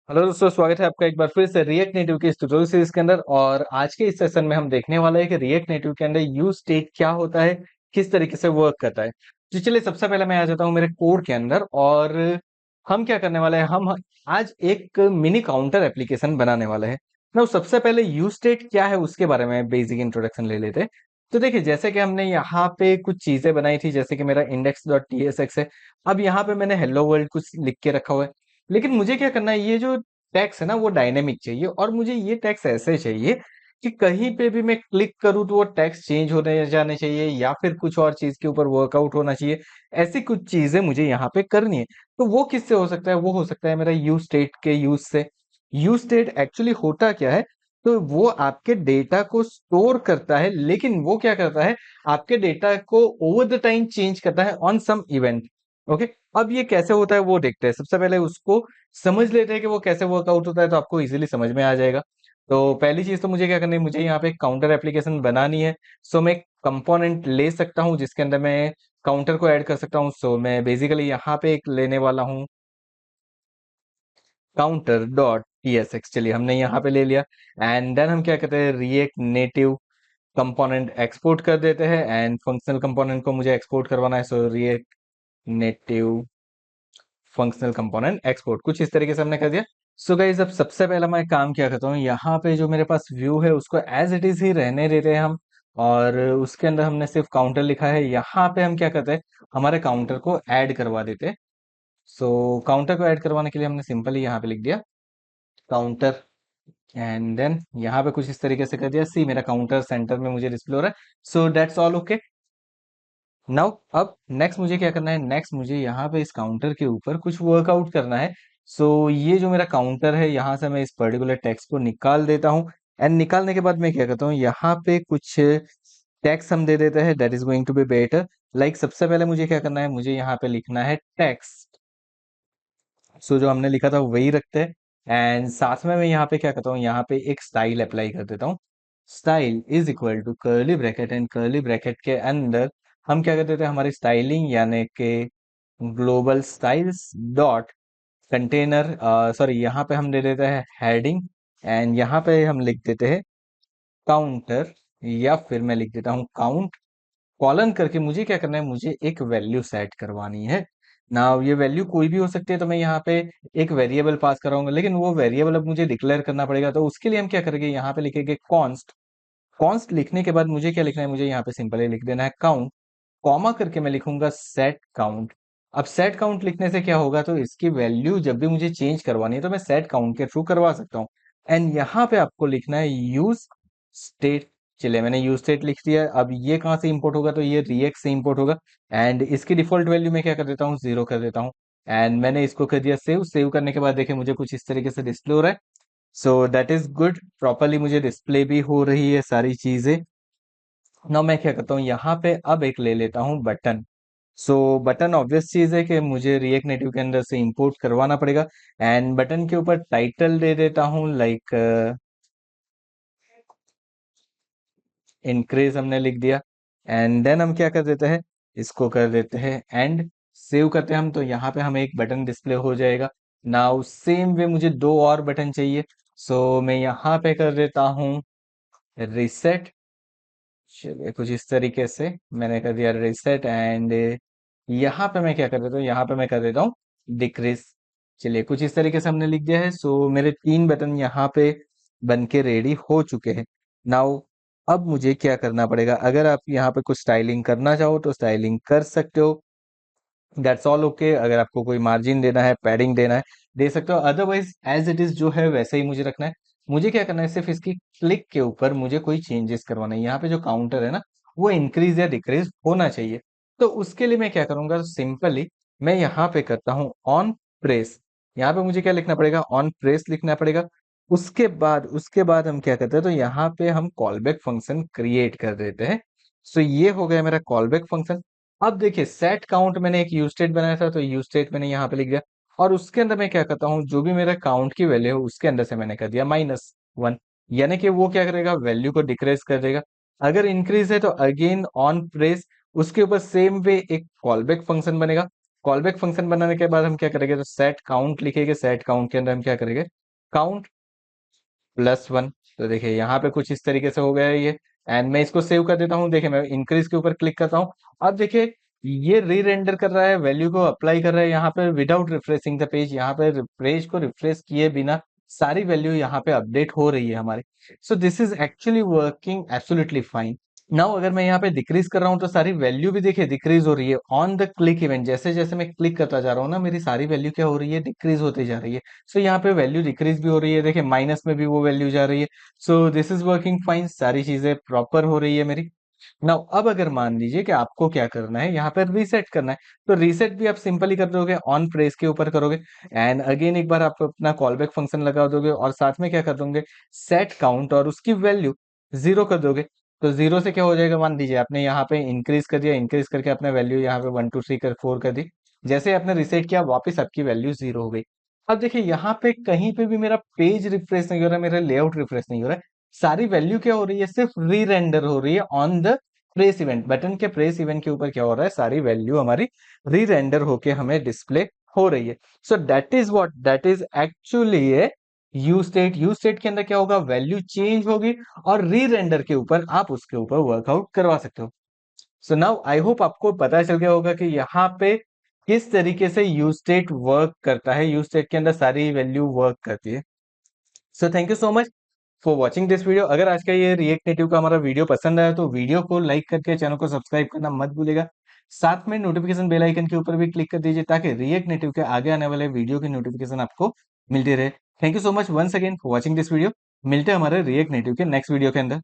Hello दोस्तों, स्वागत है आपका एक बार फिर से रिएक्ट नेटिव के इस ट्यूटोरियल सीरीज के अंदर। और आज के इस सेशन में हम देखने वाले हैं कि रिएक्ट नेटिव के अंदर यूज स्टेट क्या होता है, किस तरीके से वर्क करता है। तो चलिए सबसे पहले मैं आ जाता हूँ मेरे कोड के अंदर और हम क्या करने वाले हैं, हम आज एक मिनी काउंटर एप्लीकेशन बनाने वाले हैं ना। सबसे पहले यूज स्टेट क्या है उसके बारे में बेसिक इंट्रोडक्शन ले लेते हैं। तो देखिए, जैसे कि हमने यहाँ पे कुछ चीजें बनाई थी, जैसे कि मेरा index.tsx है। अब यहाँ पे मैंने हेलो वर्ल्ड कुछ लिख के रखा हुआ है, लेकिन मुझे क्या करना है, ये जो टैक्स है ना वो डायनेमिक चाहिए। और मुझे ये टैक्स ऐसे चाहिए कि कहीं पे भी मैं क्लिक करूँ तो वो टैक्स चेंज होने जाने चाहिए या फिर कुछ और चीज के ऊपर वर्कआउट होना चाहिए। ऐसी कुछ चीजें मुझे यहाँ पे करनी है। तो वो किससे हो सकता है? वो हो सकता है मेरा यूज स्टेट के यूज से। यूज स्टेट एक्चुअली होता क्या है? तो वो आपके डेटा को स्टोर करता है, लेकिन वो क्या करता है, आपके डेटा को ओवर द टाइम चेंज करता है ऑन सम इवेंट। ओके, अब ये कैसे होता है वो देखते हैं। सबसे पहले उसको समझ लेते हैं कि वो कैसे वर्कआउट होता है, तो आपको इजीली समझ में आ जाएगा। तो पहली चीज तो मुझे क्या करनी है, मुझे यहाँ पे एक काउंटर एप्लीकेशन बनानी है। सो मैं कंपोनेंट ले सकता हूँ जिसके अंदर मैं काउंटर को ऐड कर सकता हूँ। सो मैं बेसिकली यहाँ पे एक लेने वाला हूँ काउंटर डॉट टीएसएक्स। चलिए हमने यहाँ पे ले लिया। एंड देन हम क्या करते हैं, रिएक्ट नेटिव कंपोनेंट एक्सपोर्ट कर देते हैं। एंड फंक्शनल कंपोनेंट को मुझे एक्सपोर्ट करवाना है। So React Native functional component export, कुछ इस तरीके से हमने कर दिया। सो गाइस, अब सबसे पहला मैं काम क्या करता हूँ, यहाँ पे जो मेरे पास व्यू है उसको एज इट इज ही रहने देते हैं हम। और उसके अंदर हमने सिर्फ काउंटर लिखा है। यहाँ पे हम क्या करते हैं, हमारे काउंटर को ऐड करवा देते हैं। सो काउंटर को ऐड करवाने के लिए हमने सिंपली यहाँ पे लिख दिया काउंटर। एंड देन यहाँ पे कुछ इस तरीके से कर दिया। सी, मेरा काउंटर सेंटर में मुझे डिस्प्ले हो रहा है। So that's all okay. Now अब नेक्स्ट मुझे क्या करना है, नेक्स्ट मुझे यहाँ पे इस काउंटर के ऊपर कुछ वर्कआउट करना है। सो ये जो मेरा काउंटर है, यहाँ से मैं इस पर्टिकुलर टेक्स्ट को निकाल देता हूँ। एंड निकालने के बाद मैं क्या करता हूँ, यहाँ पे कुछ टैक्स हम दे देते हैं। That is going to be better. Like सबसे पहले मुझे क्या करना है, मुझे यहाँ पे लिखना है टैक्स। सो जो हमने लिखा था वही रखते हैं। एंड साथ में मैं यहाँ पे क्या करता हूँ, यहाँ पे एक स्टाइल अप्लाई कर देता हूँ। Style is equal to curly bracket, and curly bracket के अंदर हम क्या कर देते हैं, हमारी स्टाइलिंग यानी कि global styles dot container, sorry यहाँ पे हम दे देते हैं हेडिंग। एंड यहाँ पे हम लिख देते हैं काउंटर, या फिर मैं लिख देता हूँ काउंट कॉलन करके। मुझे क्या करना है, मुझे एक वैल्यू सेट करवानी है ना। ये वैल्यू कोई भी हो सकती है, तो मैं यहाँ पे एक वेरिएबल पास कराऊंगा, लेकिन वो वेरिएबल अब मुझे डिक्लेयर करना पड़ेगा। तो उसके लिए हम क्या करेंगे, यहाँ पे लिखेंगे कॉन्स्ट। कॉन्स्ट लिखने के बाद मुझे क्या लिखना है, मुझे यहाँ पे सिंपली लिख देना है काउंट, कॉमा करके मैं लिखूंगा सेट काउंट। अब सेट काउंट लिखने से क्या होगा, तो इसकी वैल्यू जब भी मुझे चेंज करवानी है तो मैं सेट काउंट के थ्रू करवा सकता हूँ। एंड यहाँ पे आपको लिखना है यूज स्टेट। चलिए मैंने यूज स्टेट लिख दिया। अब ये कहाँ से इंपोर्ट होगा, तो ये रिएक्ट से इंपोर्ट होगा। एंड इसकी डिफॉल्ट वैल्यू मैं क्या कर देता हूँ, 0 कर देता हूँ। एंड मैंने इसको कर दिया सेव। सेव करने के बाद देखिए मुझे कुछ इस तरीके से डिस्प्ले हो रहा है। So that is good, properly मुझे डिस्प्ले भी हो रही है सारी चीजें। ना मैं क्या करता हूँ, यहाँ पे अब एक ले लेता हूँ बटन। सो बटन ऑब्वियस चीज है कि मुझे रिएक्ट नेटिव के अंदर से इंपोर्ट करवाना पड़ेगा। एंड बटन के ऊपर टाइटल दे देता हूँ, लाइक इंक्रीज हमने लिख दिया। एंड देन हम क्या कर देते हैं, इसको कर देते हैं एंड सेव करते हैं हम। तो यहाँ पे हमें एक बटन डिस्प्ले हो जाएगा। नाउ सेम वे मुझे दो और बटन चाहिए। सो मैं यहाँ पे कर देता हूँ रिसेट। चलिए कुछ इस तरीके से मैंने कर दिया रिसेट। एंड यहाँ पे मैं क्या कर देता हूँ, यहाँ पे मैं कर देता हूँ डिक्रीज। चलिए कुछ इस तरीके से हमने लिख दिया है। सो मेरे 3 बटन यहाँ पे बन के रेडी हो चुके हैं। नाउ अब मुझे क्या करना पड़ेगा, अगर आप यहाँ पे कुछ स्टाइलिंग करना चाहो तो स्टाइलिंग कर सकते हो। That's all okay. अगर आपको कोई मार्जिन देना है, पैडिंग देना है, दे सकते हो। अदरवाइज एज इट इज जो है वैसे ही मुझे रखना है। मुझे क्या करना है, सिर्फ इसकी क्लिक के ऊपर मुझे कोई चेंजेस करवाना है। यहाँ पे जो काउंटर है ना, वो इंक्रीज या डिक्रीज होना चाहिए। तो उसके लिए मैं क्या करूंगा, सिंपली मैं यहाँ पे करता हूँ ऑन प्रेस। यहाँ पे मुझे क्या लिखना पड़ेगा, ऑन प्रेस लिखना पड़ेगा। उसके बाद हम क्या करते हैं, तो यहाँ पे हम कॉलबैक फंक्शन क्रिएट कर देते हैं। सो ये हो गया मेरा कॉलबैक फंक्शन। अब देखिए सेट काउंट मैंने एक यूज स्टेट बनाया था, तो यूज स्टेट मैंने यहाँ पे लिख दिया। और उसके अंदर मैं क्या करता हूँ, जो भी मेरा काउंट की वैल्यू है उसके अंदर से मैंने कर दिया -1। यानी कि वो क्या करेगा, वैल्यू को डिक्रीज कर देगा। अगर इंक्रीज है तो अगेन ऑन प्रेस, उसके ऊपर सेम वे एक कॉलबैक फंक्शन बनेगा। कॉल बैक फंक्शन बनाने के बाद हम क्या करेंगे, तो सेट काउंट लिखेंगे, सेट काउंट के अंदर हम क्या करेंगे, काउंट +1। तो देखिए यहाँ पे कुछ इस तरीके से हो गया है ये, एंड मैं इसको सेव कर देता हूँ। देखिए मैं इंक्रीज के ऊपर क्लिक करता हूँ। अब देखिए ये री रेंडर कर रहा है, वैल्यू को अप्लाई कर रहा है यहाँ पे विदाउट रिफ्रेशिंग द पेज। यहाँ पे पेज को रिफ्रेश किए बिना सारी वैल्यू यहाँ पे अपडेट हो रही है हमारी। So this is actually working absolutely fine. Now अगर मैं यहाँ पे डिक्रीज कर रहा हूँ तो सारी वैल्यू भी देखिए डिक्रीज हो रही है ऑन द क्लिक इवेंट। जैसे जैसे मैं क्लिक करता जा रहा हूँ ना, मेरी सारी वैल्यू क्या हो रही है, डिक्रीज होती जा रही है। सो यहाँ पे वैल्यू डिक्रीज भी हो रही है, देखिए माइनस में भी वो वैल्यू जा रही है। So this is working fine, सारी चीजें प्रॉपर हो रही है मेरी। नाउ अब अगर मान लीजिए कि आपको क्या करना है, यहाँ पर रीसेट करना है, तो रीसेट भी आप सिंपली कर दोगे, ऑन प्रेस के ऊपर करोगे, एंड अगेन एक बार आप अपना कॉल बैक फंक्शन लगा दोगे और साथ में क्या कर दोगे, सेट काउंट और उसकी वैल्यू 0 कर दोगे। तो 0 से क्या हो जाएगा, मान लीजिए आपने यहाँ पे इंक्रीज कर दिया, इंक्रीज करके अपने वैल्यू यहाँ पे 1 2 3 कर 4 कर दी। जैसे आपने रीसेट किया, वापस आपकी वैल्यू 0 हो गई। अब देखिए यहाँ पे कहीं पे भी मेरा पेज रिफ्रेश नहीं हो रहा, मेरा लेआउट रिफ्रेश नहीं हो रहा है। सारी वैल्यू क्या हो रही है, सिर्फ री रेंडर हो रही है on the press event. Button के प्रेस इवेंट के ऊपर क्या हो रहा है, सारी वैल्यू हमारी री रेंडर होके हमें डिस्प्ले हो रही है। So that is what, that is actually A you state. You state के अंदर क्या होगा, वैल्यू चेंज होगी और री रेंडर के ऊपर आप उसके ऊपर वर्कआउट करवा सकते हो। सो नाउ आई होप आपको पता चल गया होगा कि यहाँ पे किस तरीके से यू स्टेट वर्क करता है, यू स्टेट के अंदर सारी वैल्यू वर्क करती है। So thank you so much for watching this video. अगर आज का ये रिएक्ट नेटिव का हमारा वीडियो पसंद आया तो वीडियो को लाइक करके चैनल को सब्सक्राइब करना मत भूलिएगा। साथ में नोटिफिकेशन बेल आइकन के ऊपर भी क्लिक कर दीजिए ताकि रिएक्ट नेटिव के आगे आने वाले वीडियो की नोटिफिकेशन आपको मिलती रहे। Thank you so much once again for watching this video. मिलते हैं हमारे रिएक्ट नेटिव के नेक्स्ट वीडियो के अंदर।